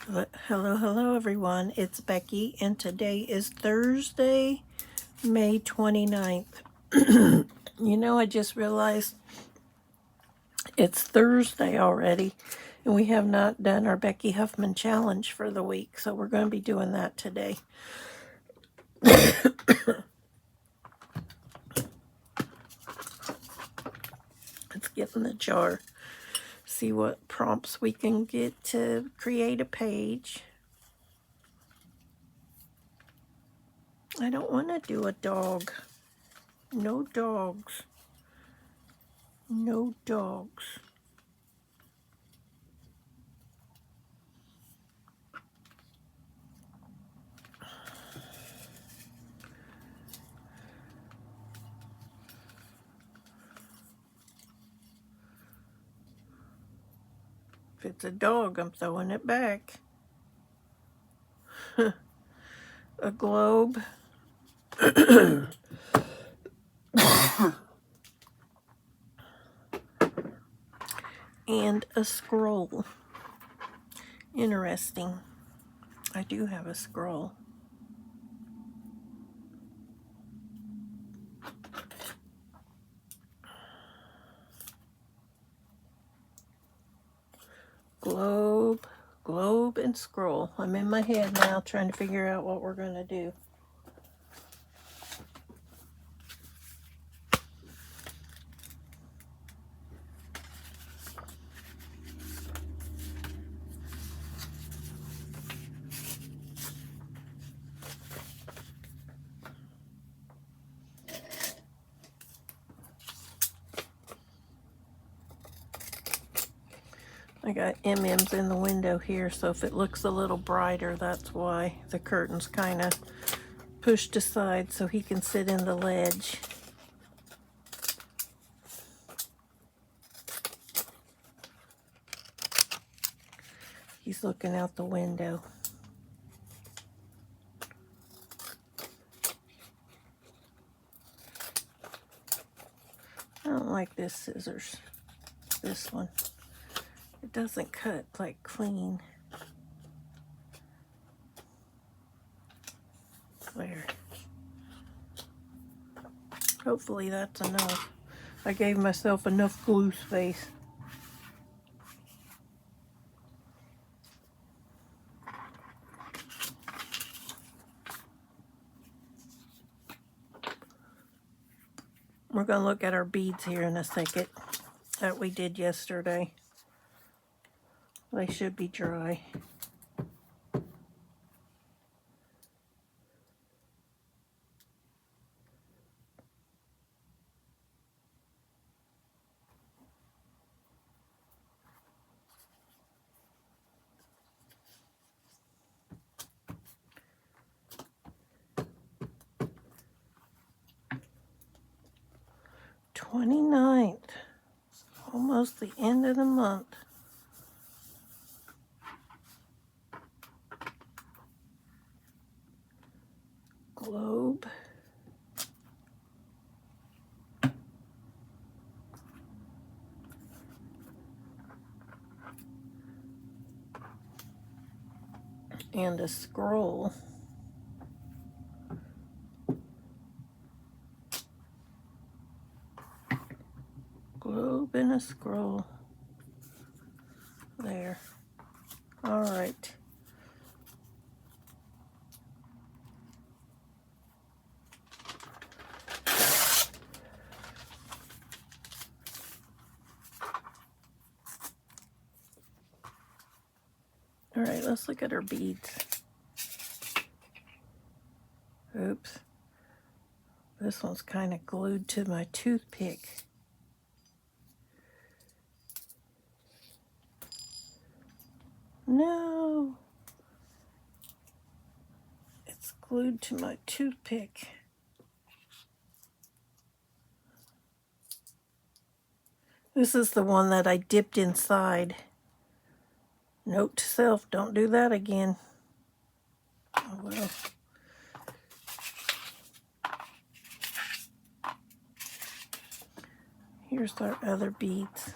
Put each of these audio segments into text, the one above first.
Hello everyone. It's Becky and today is Thursday, May 29th. I just realized it's Thursday already and we have not done our Becky Huffman challenge for the week, so we're going to be doing that today. Let's get in the jar, see what prompts we can get to create a page. I don't want to do a dog. No dogs. No dogs. If it's a dog, I'm throwing it back. A globe. And a scroll. Interesting. I do have a scroll. Globe, and scroll. I'm in my head now trying to figure out what we're going to do. I got M&Ms in the window here, so if it looks a little brighter, that's why. The curtain's kind of pushed aside so he can sit in the ledge. He's looking out the window. I don't like this scissors. This one. It doesn't cut like clean. There. Hopefully that's enough. I gave myself enough glue space. We're going to look at our beads here in a second that we did yesterday. They should be dry. "29th, almost the end of the month. Globe. And a scroll. Globe and a scroll. There. All right. All right, let's look at our beads. Oops. This one's kind of glued to my toothpick. No. It's glued to my toothpick. This is the one that I dipped inside. Note to self, don't do that again. Oh well. Here's our other beads.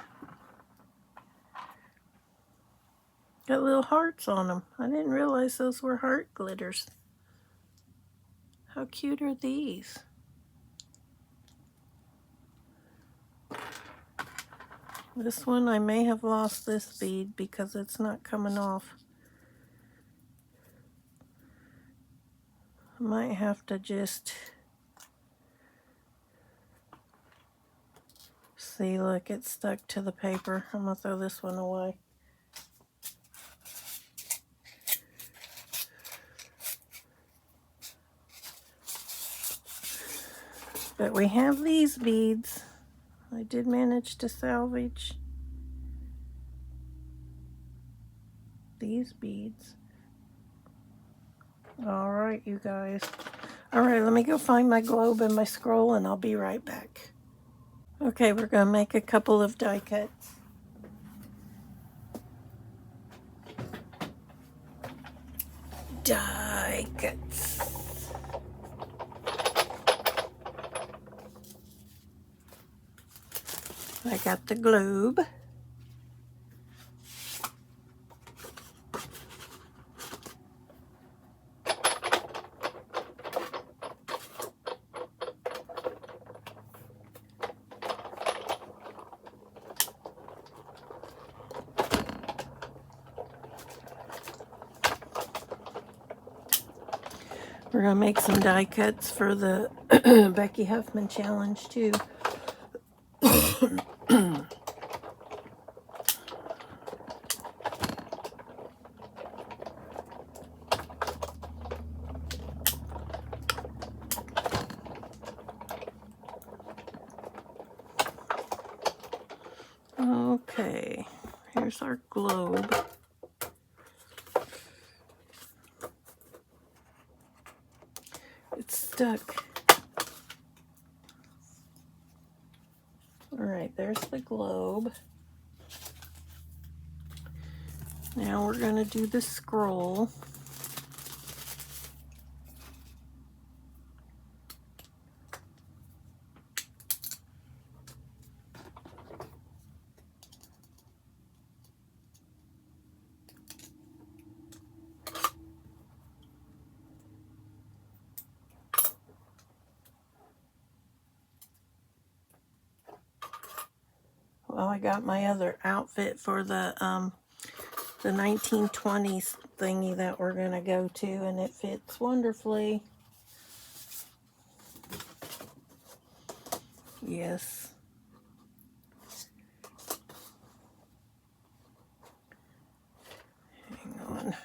Got little hearts on them. I didn't realize those were heart glitters. How cute are these? This one, I may have lost this bead because it's not coming off. I might have to just... See, look, it's stuck to the paper. I'm going to throw this one away. But we have these beads. I did manage to salvage these beads. All right, you guys. All right, let me go find my globe and my scroll, and I'll be right back. Okay, we're going to make a couple of die cuts. Die cuts. I got the globe. We're going to make some die cuts for the Becky Huffman challenge too. Okay, here's our globe. It's stuck. All right, there's the globe. Now we're going to do the scroll. Well, I got my other outfit for the 1920s thingy that we're going to go to, and it fits wonderfully. Yes. Hang on.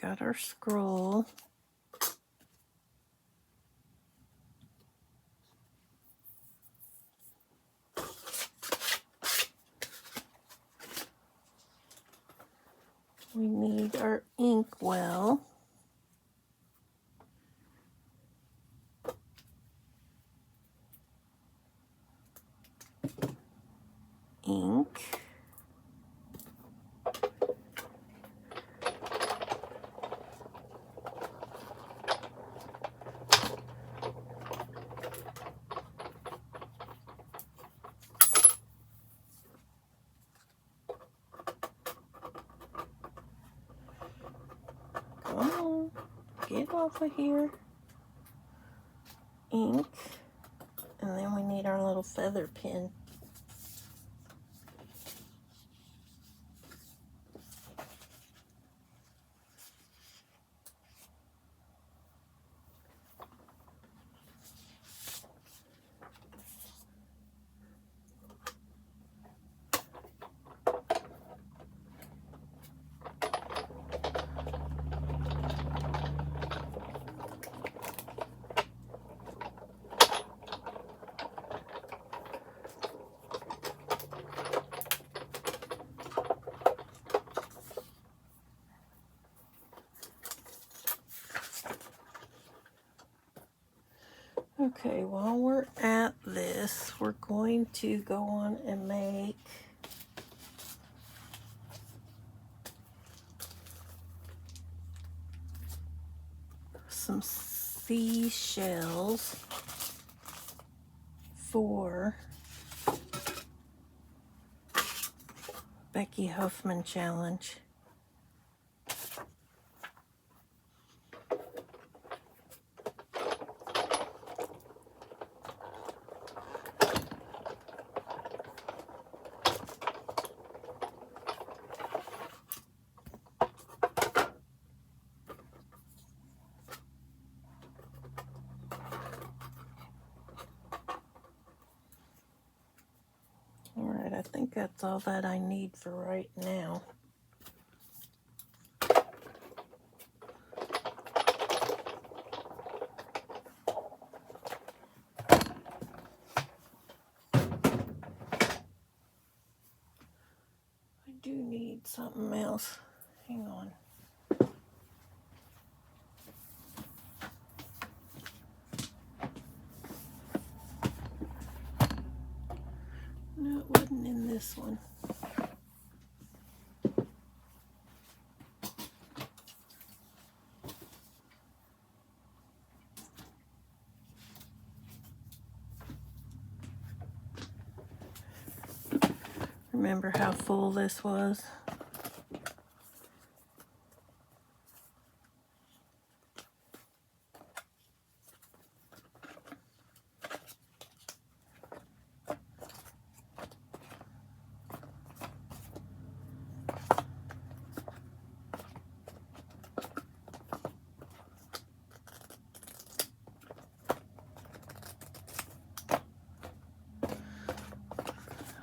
Got our scroll. We need our ink well. Ink. Come on, get off of here. Ink. And then we need our little feather pen. Okay, while we're at this, we're going to go on and make some seashells for Becky Huffman challenge. Alright, I think that's all that I need for right now. I do need something else. Hang on. No, it wasn't in this one. Remember how full this was?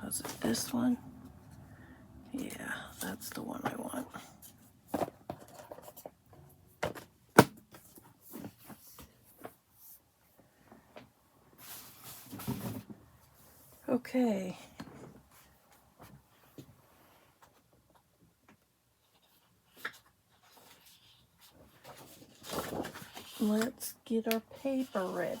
Was it this one? Yeah, that's the one I want. Okay. Let's get our paper ready.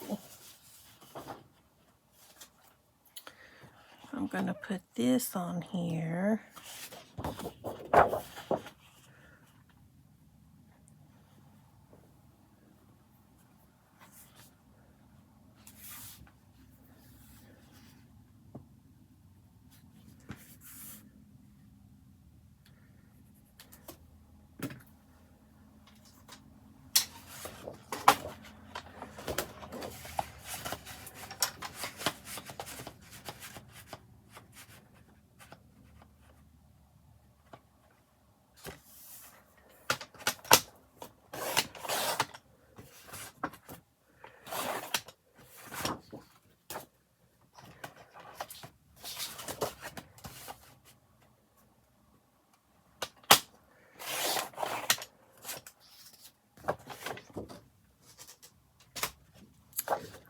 I'm going to put this on here.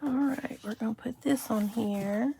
Alright, we're going to put this on here.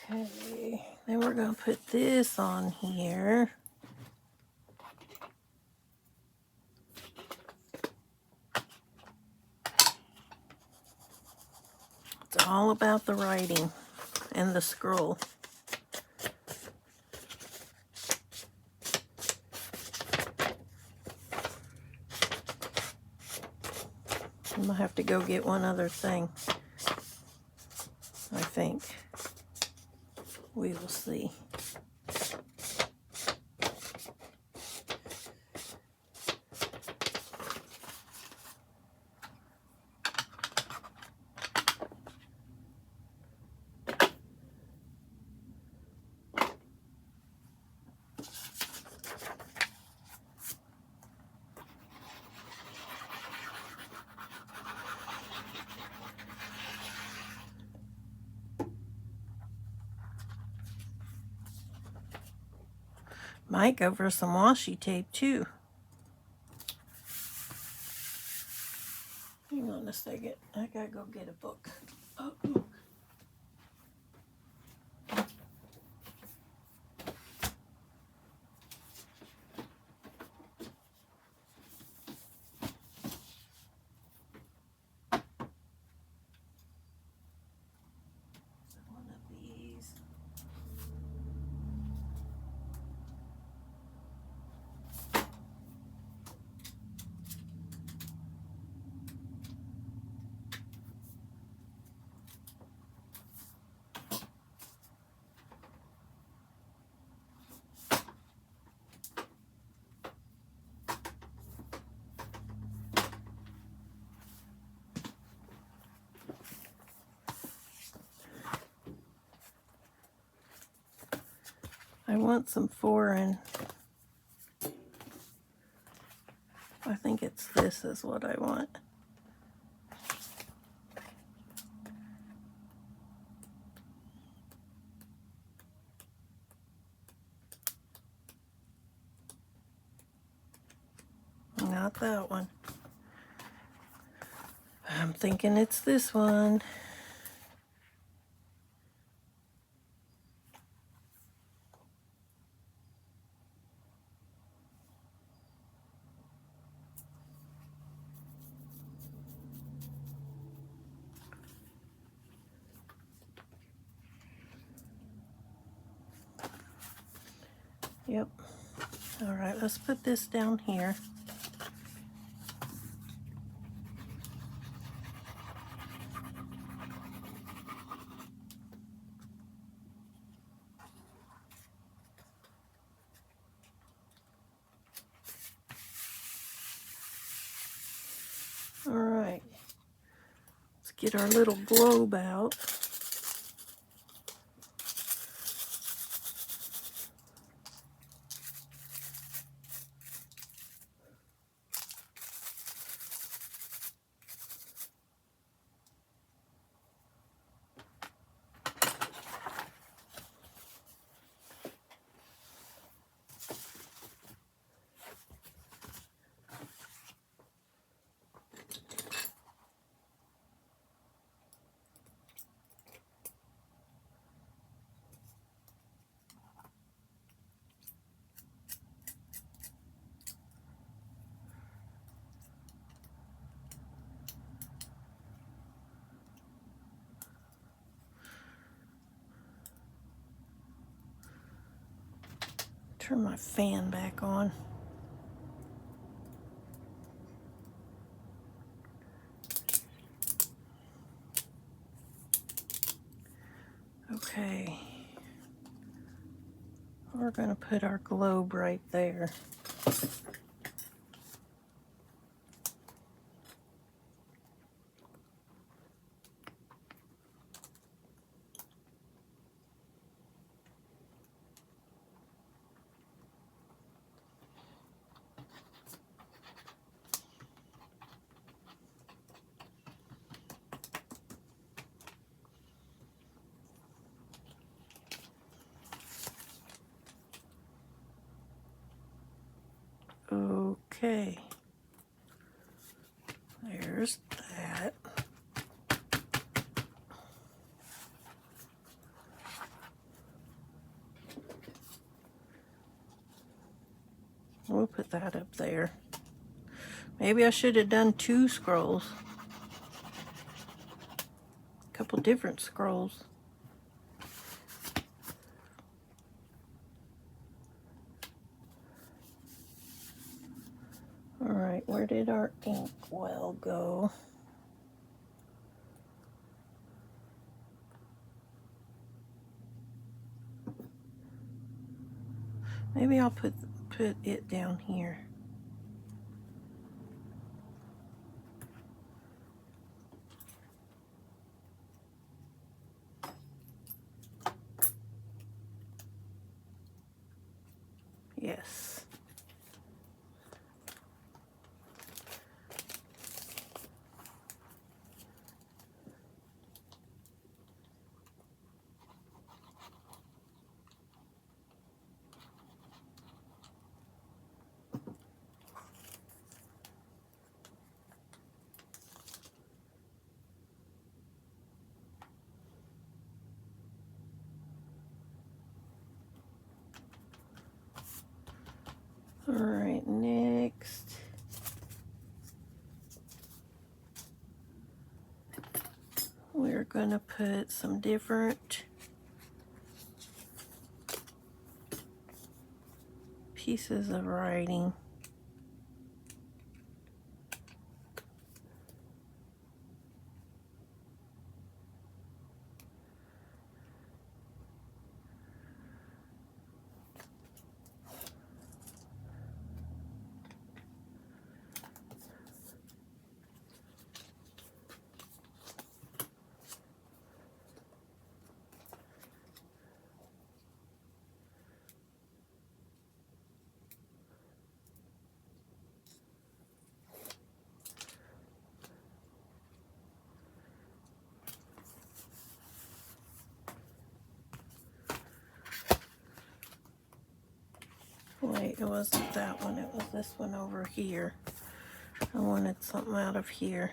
Okay, then we're going to put this on here. It's all about the writing and the scroll. I'm going to have to go get one other thing, I think. We will see. Might go for some washi tape too. Hang on a second. I gotta go get a book. Oh. One of these. I want some foreign. I think it's this is what I want. Not that one. I'm thinking it's this one. Yep. All right, let's put this down here. All right. Let's get our little globe out. Turn my fan back on. Okay. We're going to put our globe right there. Okay. There's that. We'll put that up there. Maybe I should have done 2 scrolls. A couple different scrolls. All right, where did our ink well go? Maybe I'll put it down here. Yes. All right, next. We're going to put some different pieces of writing. Wait, it wasn't that one, it was this one over here. I wanted something out of here.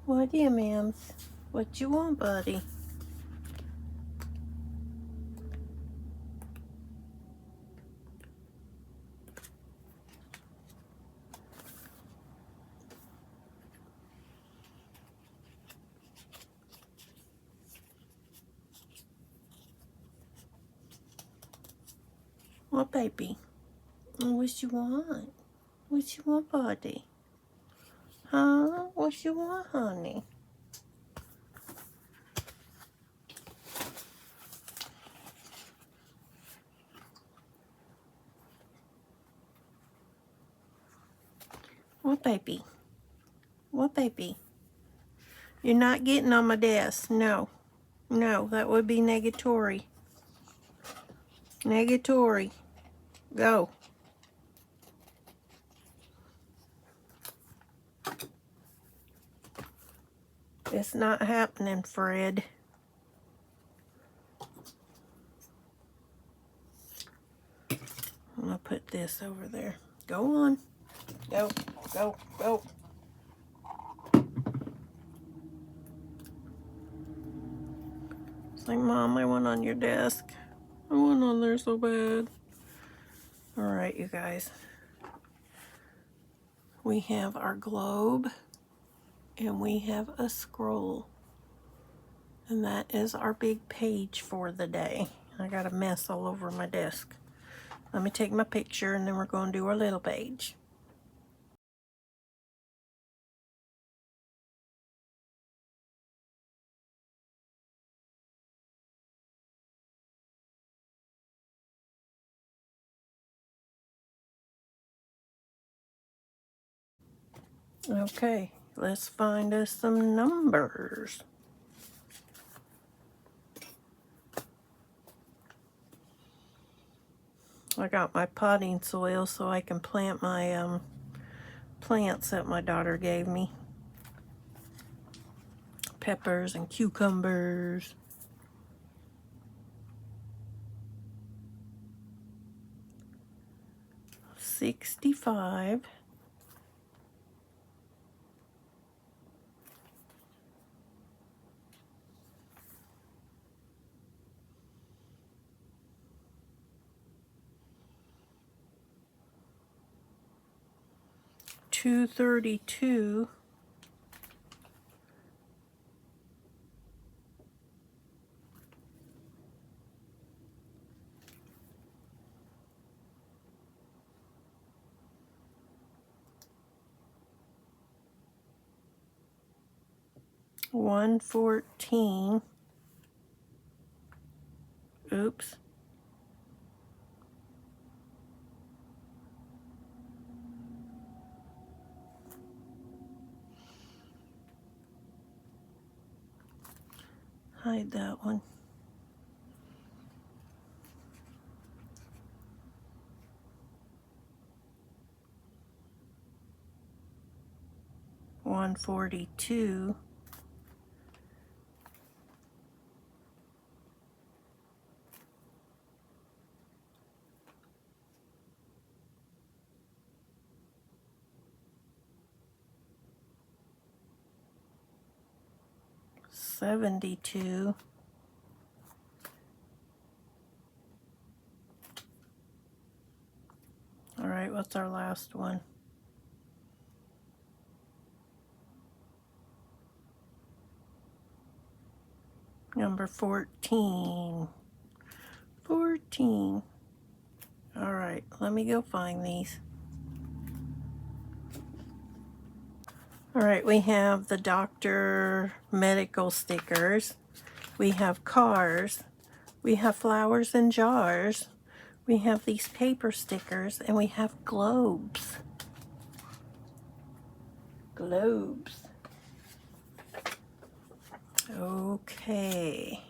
What, yeah, ma'ams? What you want, buddy? What, baby? What you want? What you want, buddy? Huh? What you want, honey? What, baby? What, baby? You're not getting on my desk. No. No, that would be negatory. Negatory. Go. It's not happening, Fred. I'm going to put this over there. Go on. Go, go, go. It's like, Mom, I went on your desk. I went on there so bad. All right, you guys. We have our globe, and we have a scroll. And that is our big page for the day. I got a mess all over my desk. Let me take my picture, and then we're going to do our little page. Okay, let's find us some numbers. I got my potting soil so I can plant my plants that my daughter gave me. Peppers and cucumbers. $65. 232. $114. Oops. Hide that one. $142. $72. All right, what's our last one? Number 14. 14. All right, let me go find these. All right, we have the doctor medical stickers. We have cars. We have flowers in jars. We have these paper stickers, and we have globes. Globes. Okay.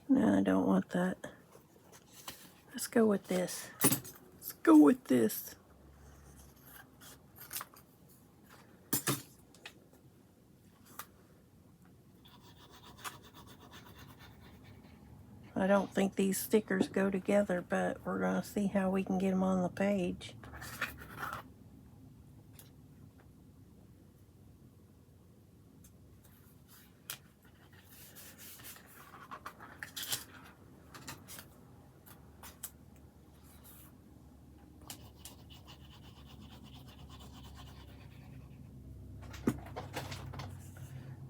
No, I don't want that. Let's go with this. Let's go with this. I don't think these stickers go together, but we're going to see how we can get them on the page.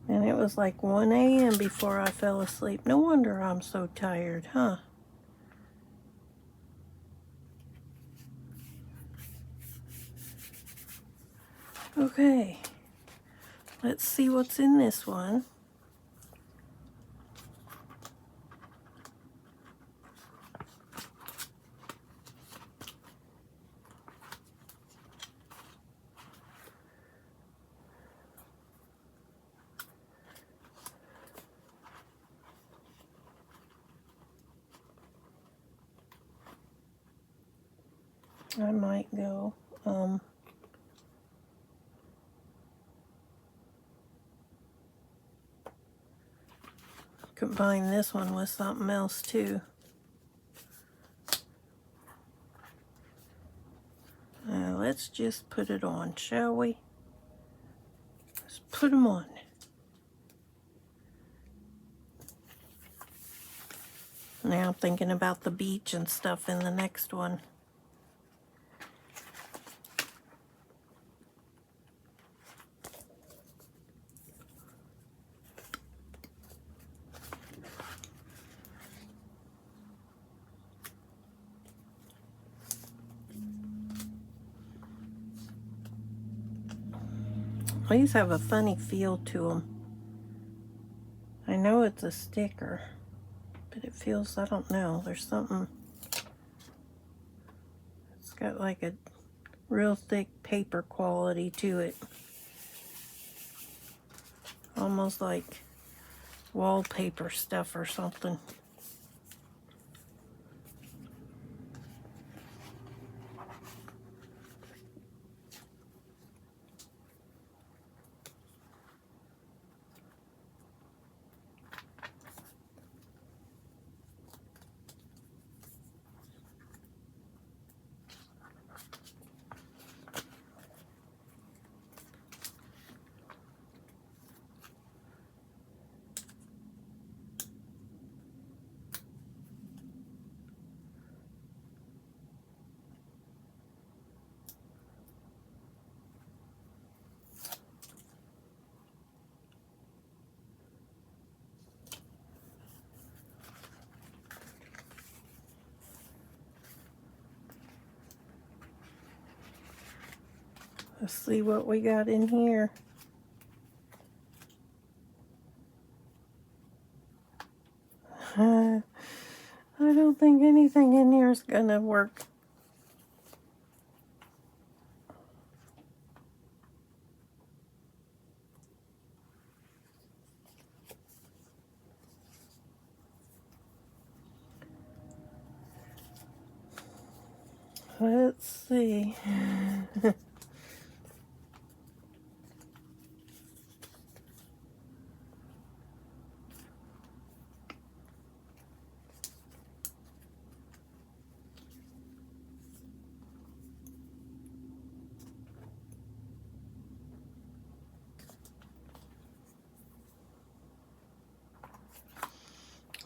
And it was like 1 a.m. before I fell asleep. No wonder I'm so tired, huh? Okay, let's see what's in this one. I might go, combine this one with something else too. Let's just put it on, shall we? Let's put them on. Now I'm thinking about the beach and stuff in the next one. These have a funny feel to them. I know it's a sticker, but it feels, I don't know, there's something. It's got like a real thick paper quality to it. Almost like wallpaper stuff or something. Let's see what we got in here. I don't think anything in here is gonna work. Let's see.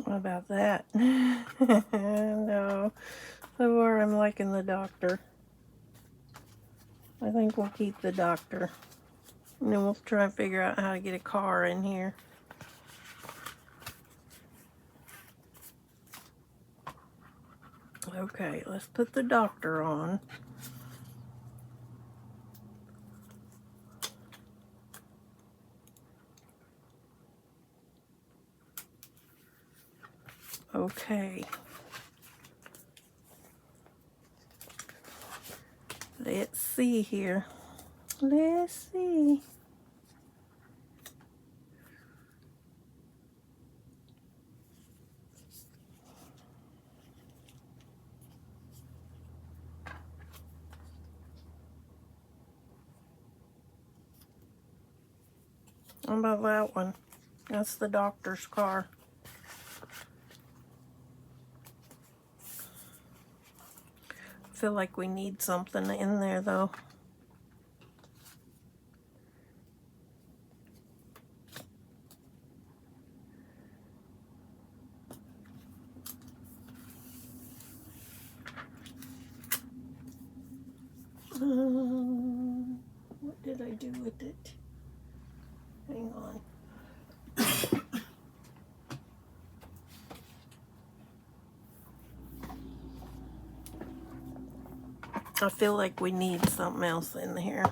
What about that? No. So far I'm liking the doctor. I think we'll keep the doctor. And then we'll try and figure out how to get a car in here. Okay, let's put the doctor on. Okay. Let's see here. Let's see. How about that one? That's the doctor's car. I feel like we need something in there though. What did I do with it? Hang on. I feel like we need something else in here.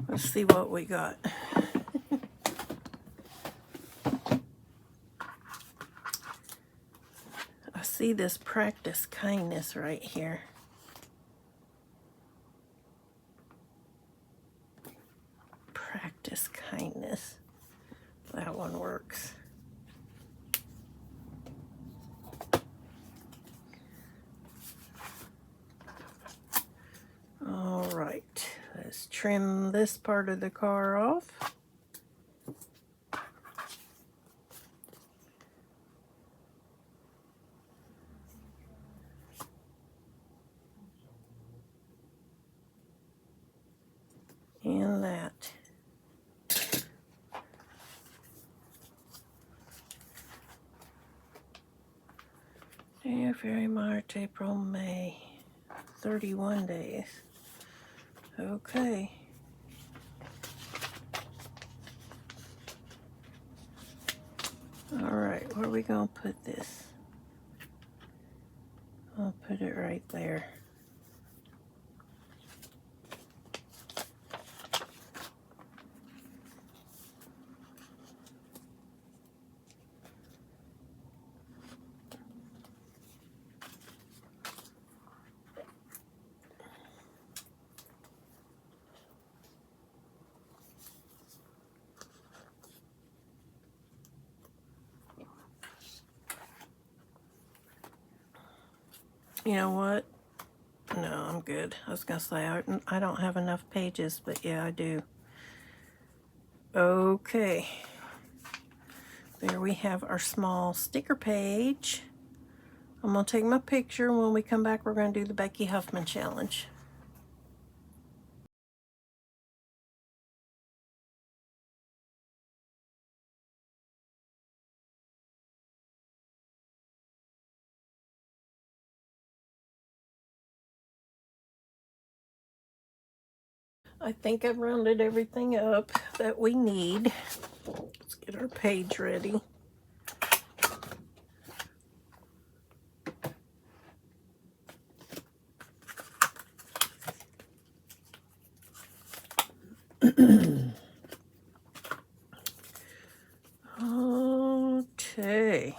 Let's see what we got. I see this practice kindness right here. Practice kindness. That one works. All right, let's trim this part of the car off. And that. January, February, March, April, May. 31 days. Okay. All right, where are we gonna put this? I'll put it right there. You know what? No, I'm good. I was gonna say I don't have enough pages, but yeah, I do. Okay. There we have our small sticker page. I'm gonna take my picture, and when we come back, we're gonna do the Becky Huffman challenge. I think I've rounded everything up that we need. Let's get our page ready. Okay.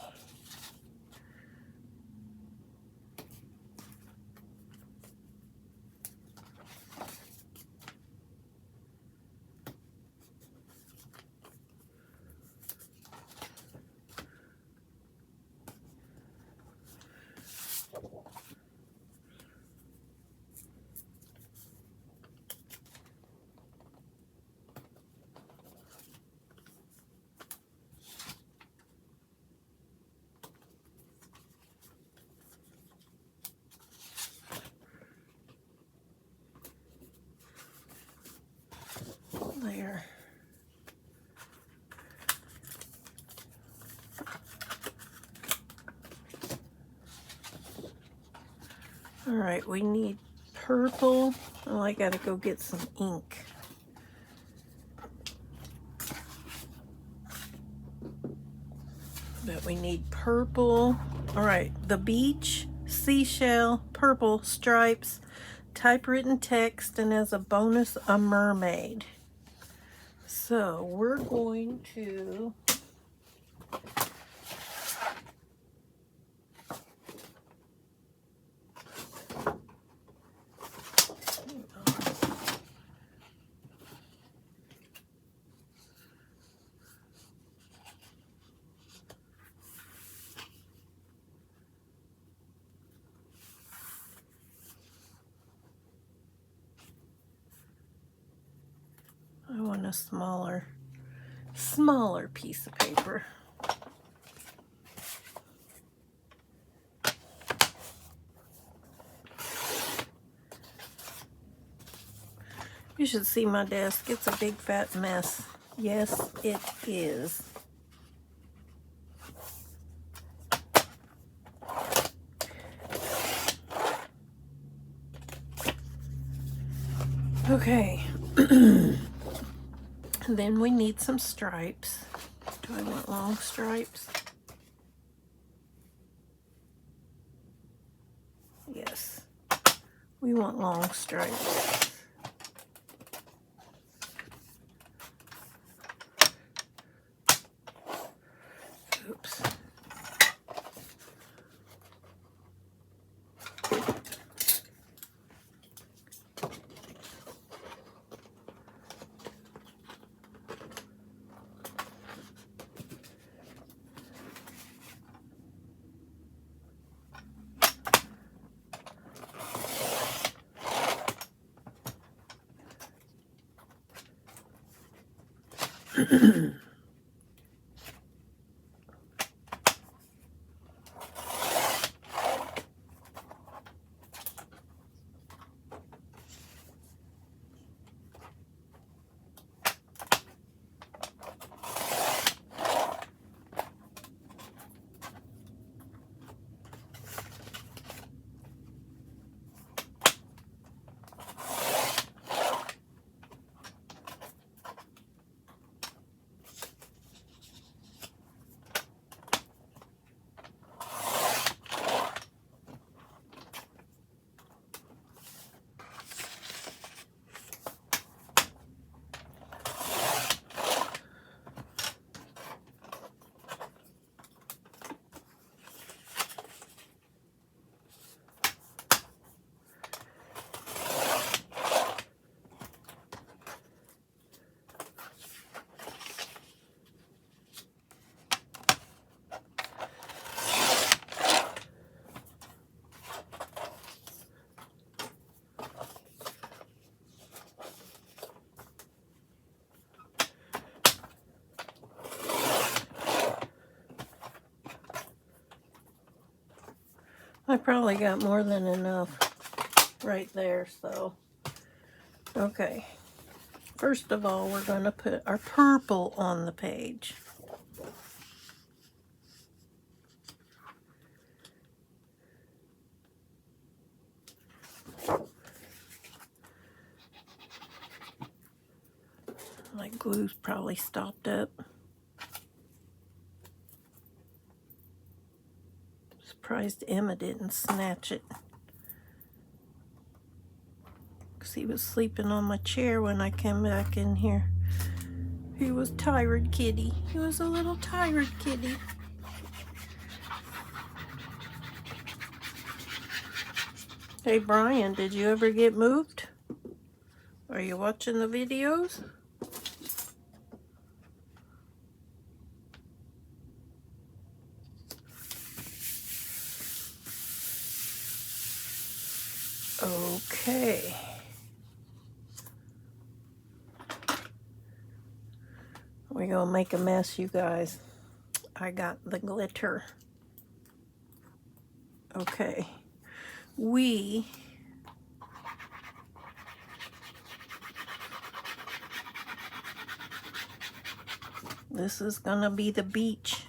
There. All right, we need purple. Oh, I gotta go get some ink. But we need purple. All right, the beach, seashell, purple, stripes, typewritten text, and as a bonus, a mermaid. So we're going to I want a smaller piece of paper. You should see my desk. It's a big fat mess. Yes, it is. Okay. Then we need some stripes. Do I want long stripes? Yes. We want long stripes. Oops. I probably got more than enough right there, so. Okay. First of all, we're going to put our purple on the page. My glue's probably stopped up. Surprised Emma didn't snatch it. because he was sleeping on my chair when I came back in here. He was tired kitty. He was a little tired kitty. Hey Brian, did you ever get moved? Are you watching the videos? Okay. We're gonna make a mess, you guys. I got the glitter. Okay. This is gonna be the beach.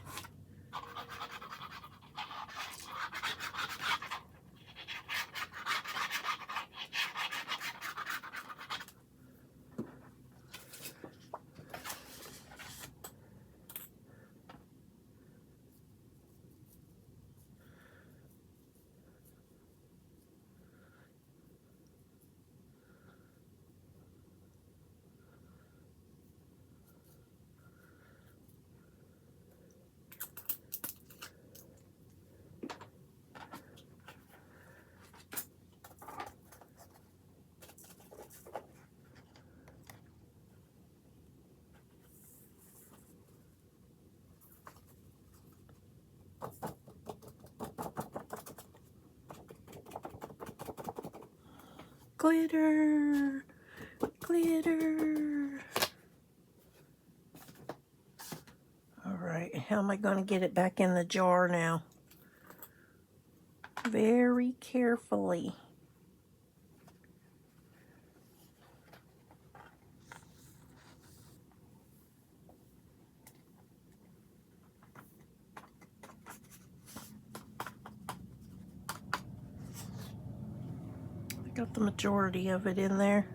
Glitter, glitter. All right, how am I going to get it back in the jar now? Very carefully. I got the majority of it in there.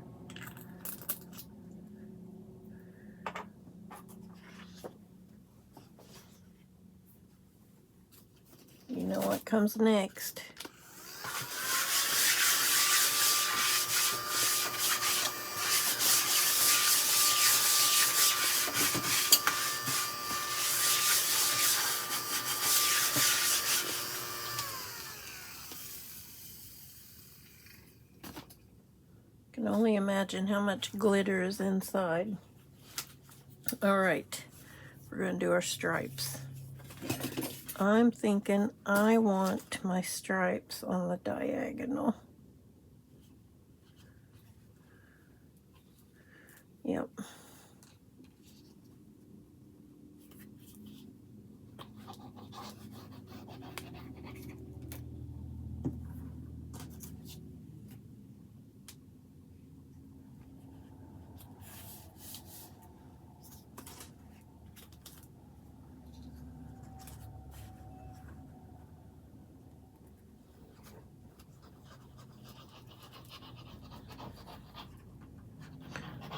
You know what comes next. Can only imagine how much glitter is inside. All right, we're going to do our stripes. I'm thinking I want my stripes on the diagonal. Yep.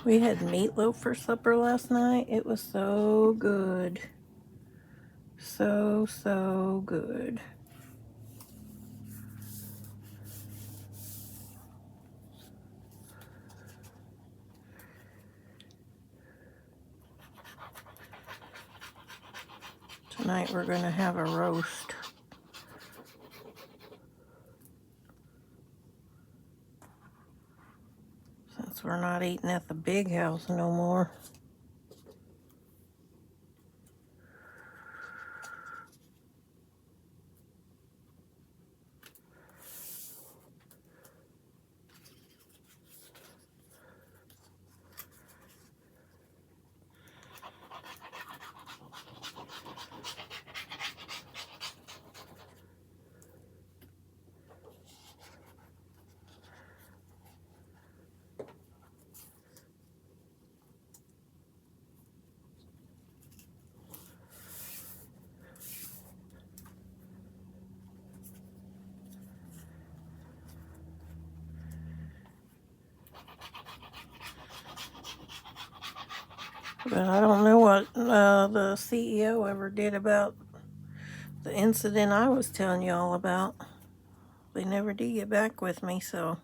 We had meatloaf for supper last night. It was so good. So good. Tonight we're going to have a roast. Since we're not eating at the big house no more. But I don't know what the CEO ever did about the incident I was telling y'all about. They never did get back with me, so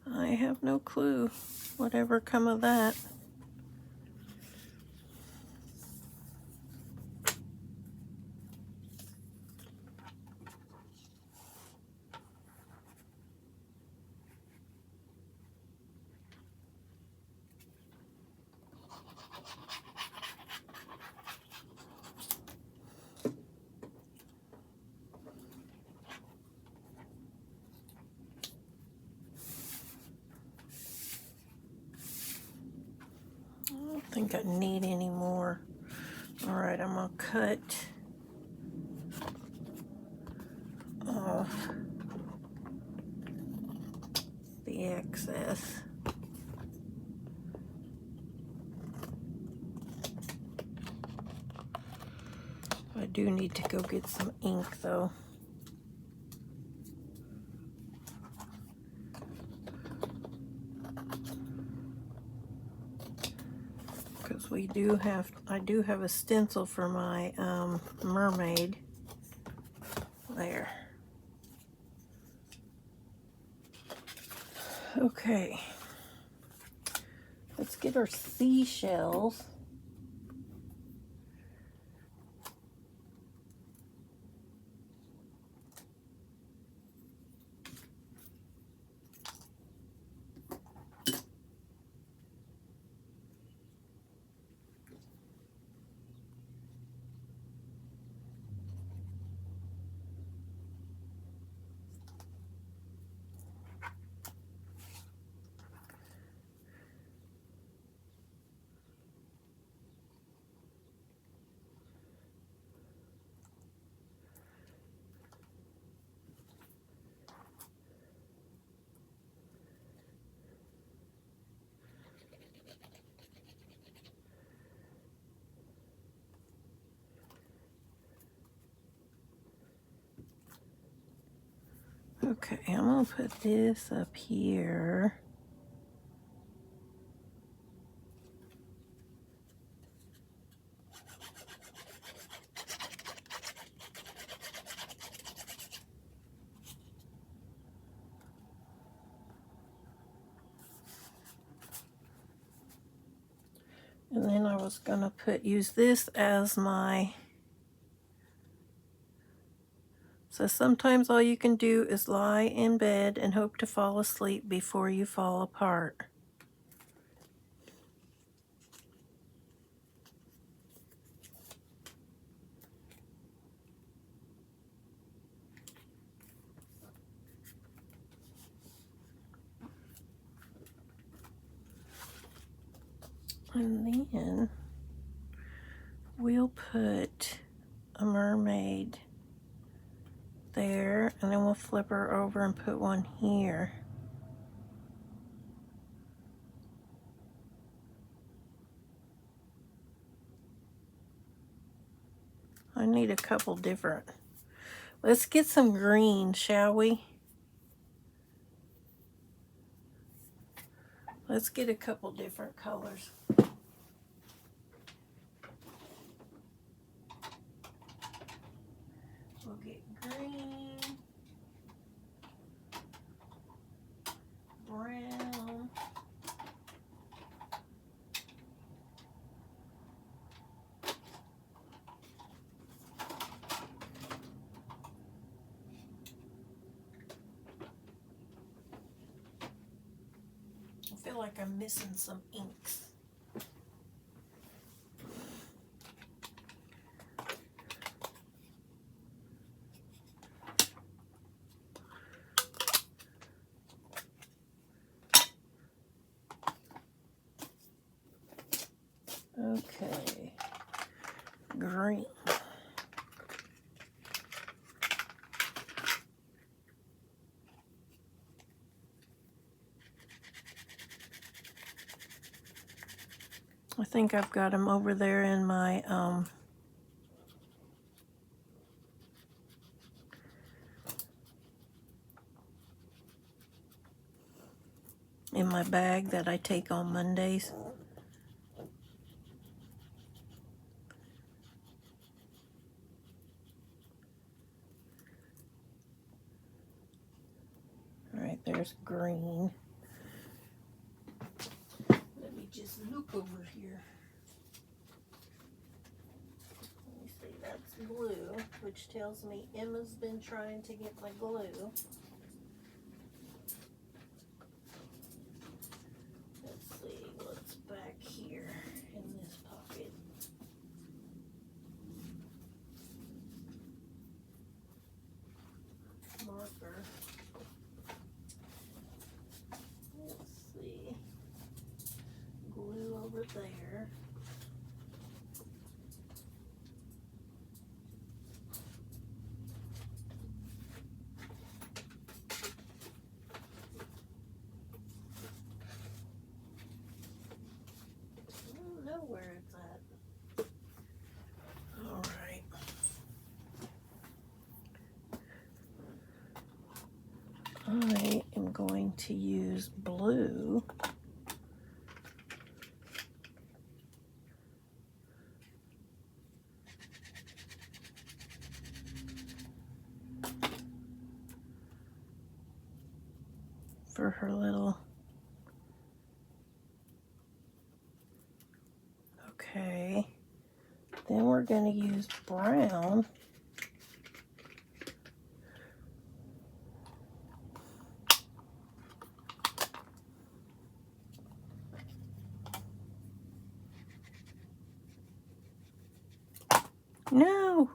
I have no clue whatever come of that. I don't think I need any more. All right, I'm gonna cut off the excess. I do need to go get some ink though. Because I do have a stencil for my mermaid. There. Okay. Let's get our seashells. Okay, I'm gonna put this up here. And then I was gonna use this as my, so sometimes all you can do is lie in bed and hope to fall asleep before you fall apart. And then we'll put a mermaid there, and then we'll flip her over and put one here. I need a couple different. Let's get some green, shall we? Let's get a couple different colors. We'll get green, brown, I feel like I'm missing some inks. Okay, green. I think I've got them over there in my bag that I take on Mondays. All right, there's green. hoop over here. Let me see, that's glue, which tells me Emma's been trying to get my glue. Let's see what's back here in this pocket. Marker. Let's see. Glue over there. I don't know where it's at. All right. I am going to use blue for her little, okay. Then we're going to use brown. No.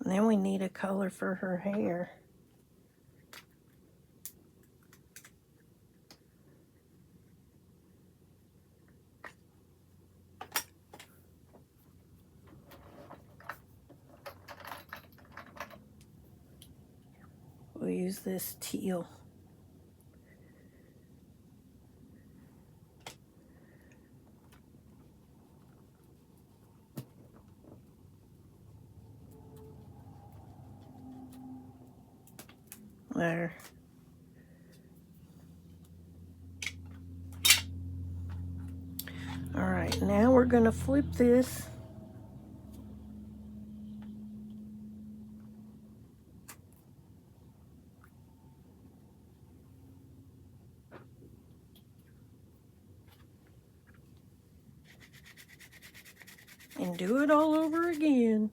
And then we need a color for her hair. We'll use this teal. There. All right, now we're going to flip this. And do it all over again.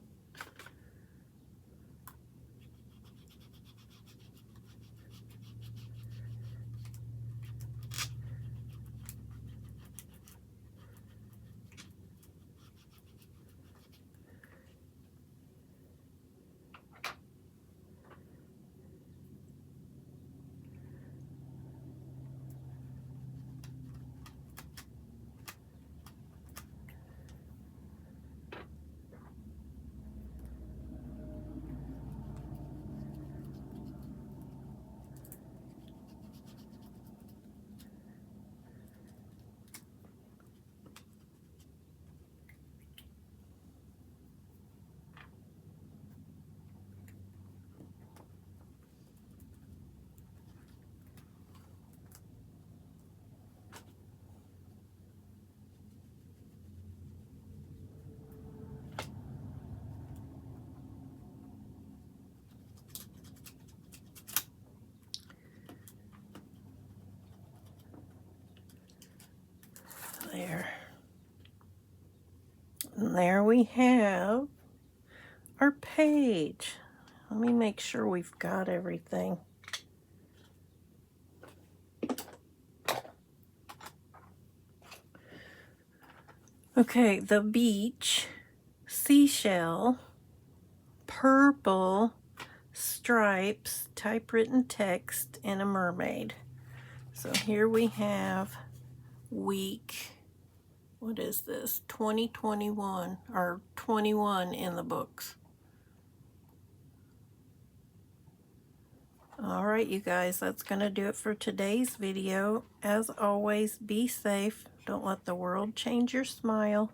There. And there we have our page. Let me make sure we've got everything. Okay, the beach, seashell, purple, stripes, typewritten text, and a mermaid. So here we have week, what is this, 2021, or 21 in the books. All right, you guys, that's going to do it for today's video. As always, be safe. Don't let the world change your smile.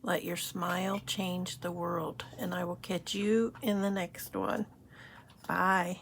Let your smile change the world. And I will catch you in the next one. Bye.